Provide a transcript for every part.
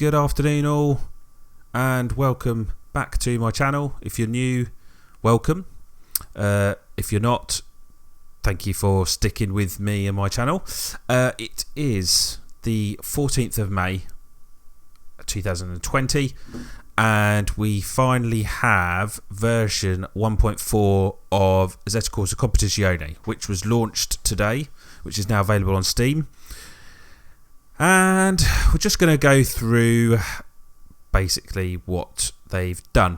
Good afternoon all, and welcome back to my channel. If you're new, welcome. If you're not, thank you for sticking with me and my channel. It is the 14th of May 2020, and we finally have version 1.4 of Assetto Corsa Competizione, which was launched today, which is now available on Steam. And we're just going to go through basically what they've done.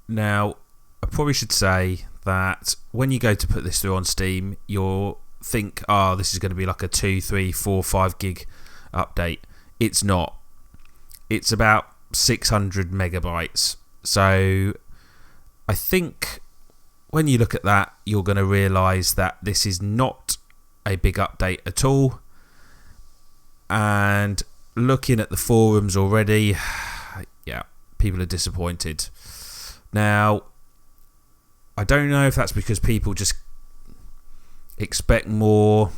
Now, I probably should say that when you go to put this through on Steam, you'll think, oh, this is going to be like a 2, 3, 4, 5 gig update. It's not. It's about 600 megabytes. So I think when you look at that, you're going to realise that this is not a big update at all. And looking at the forums already, yeah, people are disappointed. Now, I don't know if that's because people just expect more.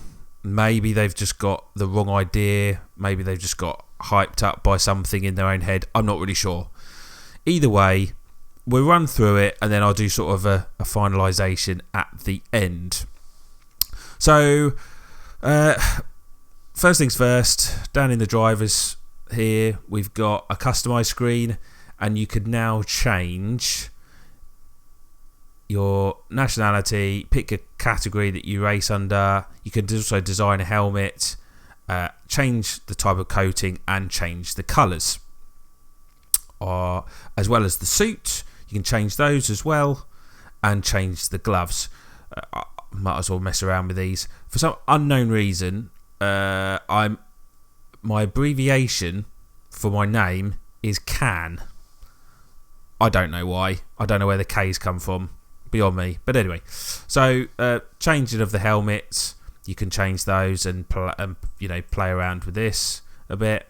Maybe they've just got the wrong idea. Maybe they've just got hyped up by something in their own head. I'm not really sure. Either way, we'll run through it and then I'll do sort of a finalisation at the end. So, first things first, down in the drivers here, we've got a customise screen, and you can now change your nationality, pick a category that you race under. You can also design a helmet, change the type of coating, and change the colours. As well as the suit, you can change those as well, and change the gloves. Might as well mess around with these. For some unknown reason, my abbreviation for my name is Can. I don't know why. I don't know where the K's come from. Beyond me. But anyway, so changing of the helmets, you can change those and play around with this a bit,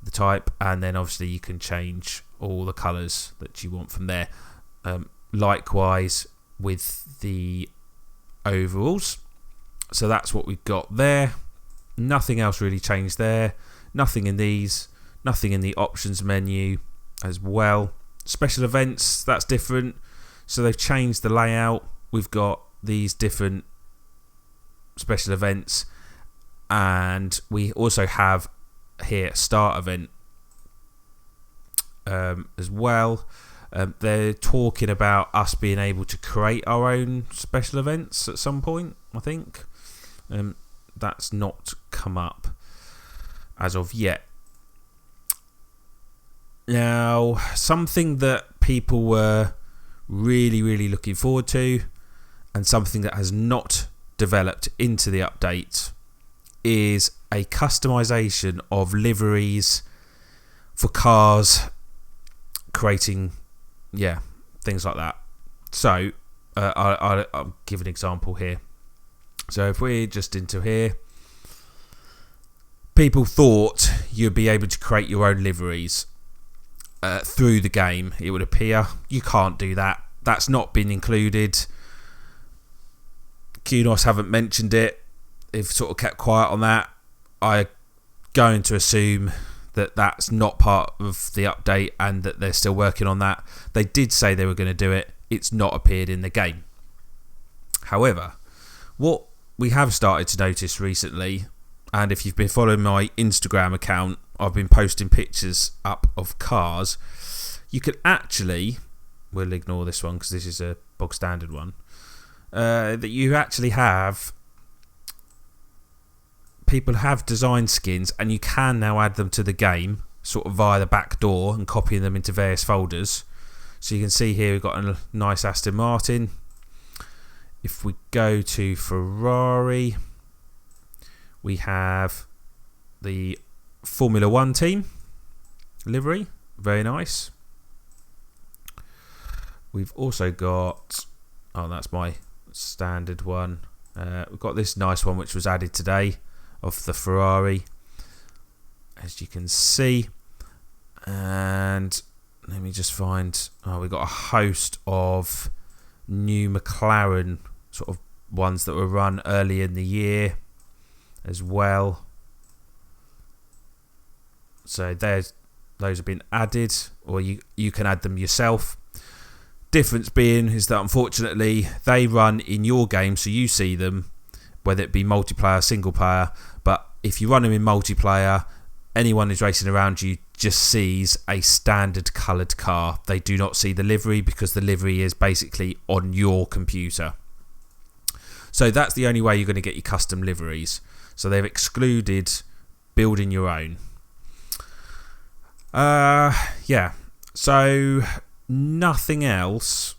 the type, and then obviously you can change all the colours that you want from there. Likewise with the overalls. So that's what we've got there. Nothing else really changed there. Nothing in these. Nothing in the options menu as well. Special events, that's different. So they've changed the layout. We've got these different special events, and we also have here start event as well. They're talking about us being able to create our own special events at some point, I think. That's not come up as of yet. Now, something that people were really looking forward to, and something that has not developed into the update, is a customization of liveries for cars, creating things like that. So I'll give an example here. So if we're just into here, people thought you'd be able to create your own liveries through the game. It would appear you can't do that. That's not been included. Kunos haven't mentioned it. They've sort of kept quiet on that. I'm going to assume that that's not part of the update and that they're still working on that. They did say they were going to do it. It's not appeared in the game. However, what we have started to notice recently, and if you've been following my Instagram account, I've been posting pictures up of cars. You can actually, we'll ignore this one because this is a bog standard one, that you actually have, people have designed skins and you can now add them to the game sort of via the back door and copying them into various folders. So you can see here we've got a nice Aston Martin. If we go to Ferrari, we have the Formula 1 team livery, very nice. We've also got, that's my standard one. We've got this nice one which was added today of the Ferrari, as you can see. And let me just find, we've got a host of new McLaren sort of ones that were run early in the year as well. So those have been added, or you can add them yourself. Difference being is that unfortunately they run in your game, so you see them, whether it be multiplayer, single player. But if you run them in multiplayer, anyone who's racing around you just sees a standard coloured car. They do not see the livery, because the livery is basically on your computer. So that's the only way you're going to get your custom liveries. So they've excluded building your own. Yeah. So nothing else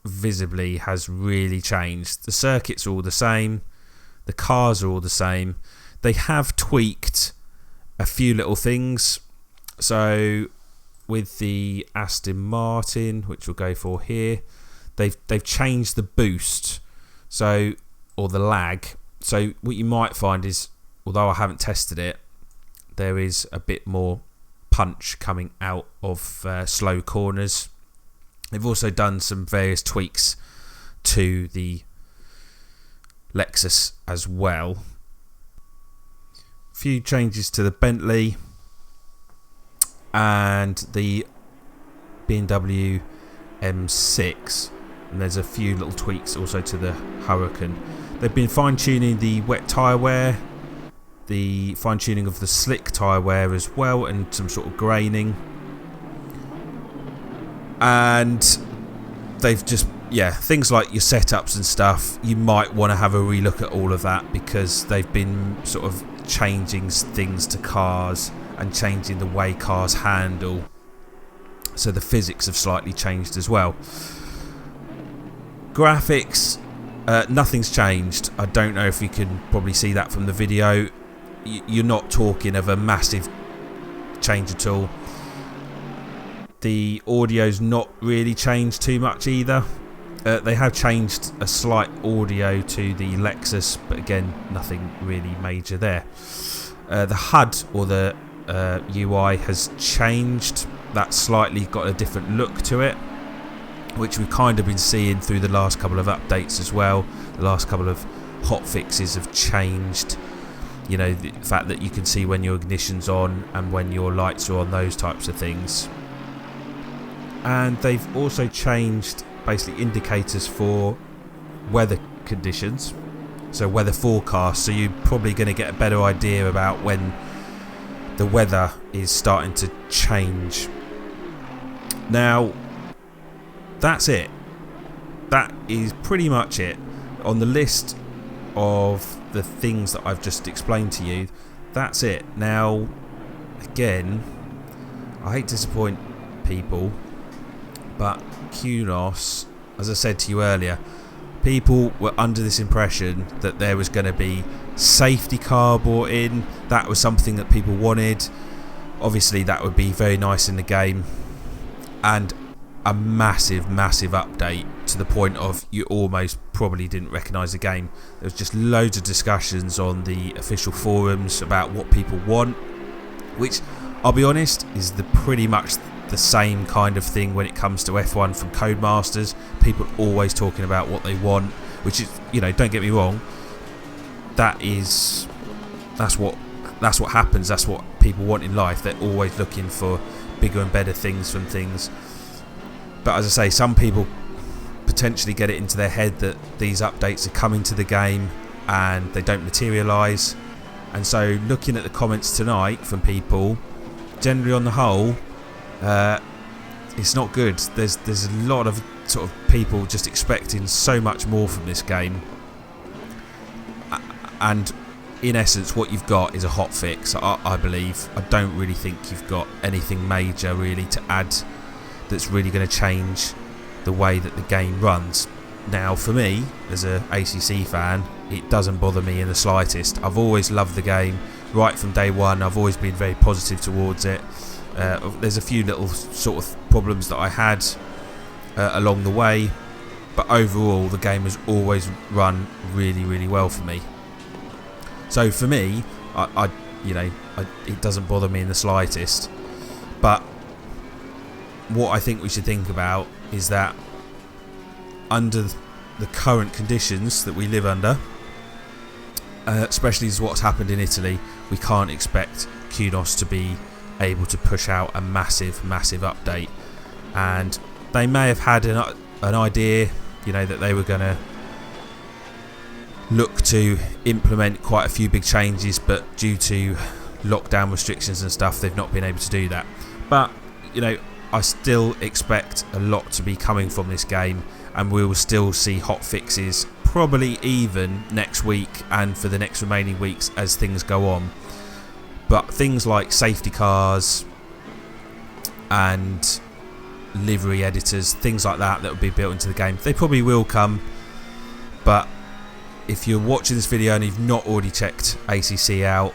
visibly has really changed. The circuits are all the same. The cars are all the same. They have tweaked a few little things. So with the Aston Martin, which we'll go for here, they've changed the boost, or the lag. So what you might find is, although I haven't tested it, there is a bit more punch coming out of slow corners. They've also done some various tweaks to the Lexus as well. A few changes to the Bentley and the BMW M6, and there's a few little tweaks also to the Huracan. They've been fine-tuning the wet tyre wear, the fine-tuning of the slick tyre wear as well, and some sort of graining. And they've just, things like your setups and stuff, you might want to have a relook at all of that, because they've been sort of changing things to cars and changing the way cars handle. So the physics have slightly changed as well. Graphics, nothing's changed. I don't know if you can probably see that from the video. You're not talking of a massive change at all. The audio's not really changed too much either. They have changed a slight audio to the Lexus, but again, nothing really major there. The HUD, or the UI, has changed. That's slightly got a different look to it, which we've kind of been seeing through the last couple of updates as well. The last couple of hot fixes have changed, the fact that you can see when your ignition's on and when your lights are on, those types of things. And they've also changed basically indicators for weather conditions, so weather forecast, so you're probably going to get a better idea about when the weather is starting to change. Now, that's it. That is pretty much it. On the list of the things that I've just explained to you, that's it. Now, again, I hate to disappoint people, but Kunos, as I said to you earlier, people were under this impression that there was going to be safety car brought in. That was something that people wanted. Obviously, that would be very nice in the game, and a massive update to the point of you almost probably didn't recognise the game. There was just loads of discussions on the official forums about what people want, which, I'll be honest, is pretty much the same kind of thing when it comes to F1 from Codemasters. People always talking about what they want, which is, don't get me wrong, that's what happens. That's what people want in life. They're always looking for bigger and better things from things. But as I say, some people potentially get it into their head that these updates are coming to the game and they don't materialise. And so, looking at the comments tonight from people, generally on the whole, it's not good. There's a lot of sort of people just expecting so much more from this game, and in essence what you've got is a hot fix. I believe. I don't really think you've got anything major really to add that's really going to change the way that the game runs. Now, for me, as a ACC fan, it doesn't bother me in the slightest. I've always loved the game right from day one. I've always been very positive towards it. There's a few little sort of problems that I had along the way, but overall the game has always run really well for me. So for me, it doesn't bother me in the slightest. But what I think we should think about is that under the current conditions that we live under, especially as what's happened in Italy, we can't expect Kunos to be able to push out a massive update. And they may have had an idea, that they were going to look to implement quite a few big changes, but due to lockdown restrictions and stuff, they've not been able to do that. But I still expect a lot to be coming from this game, and we will still see hot fixes probably even next week and for the next remaining weeks as things go on. But things like safety cars and livery editors, things like that will be built into the game, they probably will come. But if you're watching this video and you've not already checked ACC out,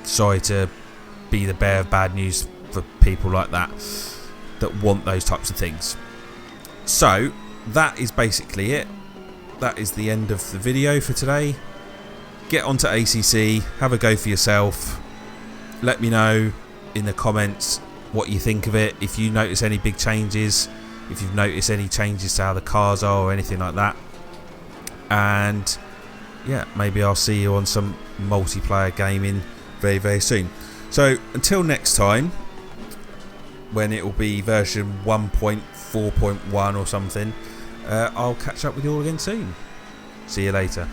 sorry to be the bearer of bad news for people like that want those types of things. So that is basically it. That is the end of the video for today. Get onto ACC, have a go for yourself. Let me know in the comments what you think of it, if you notice any big changes, if you've noticed any changes to how the cars are or anything like that. And yeah, maybe I'll see you on some multiplayer gaming very, very soon. So until next time, when it will be version 1.4.1 or something, I'll catch up with you all again soon. See you later.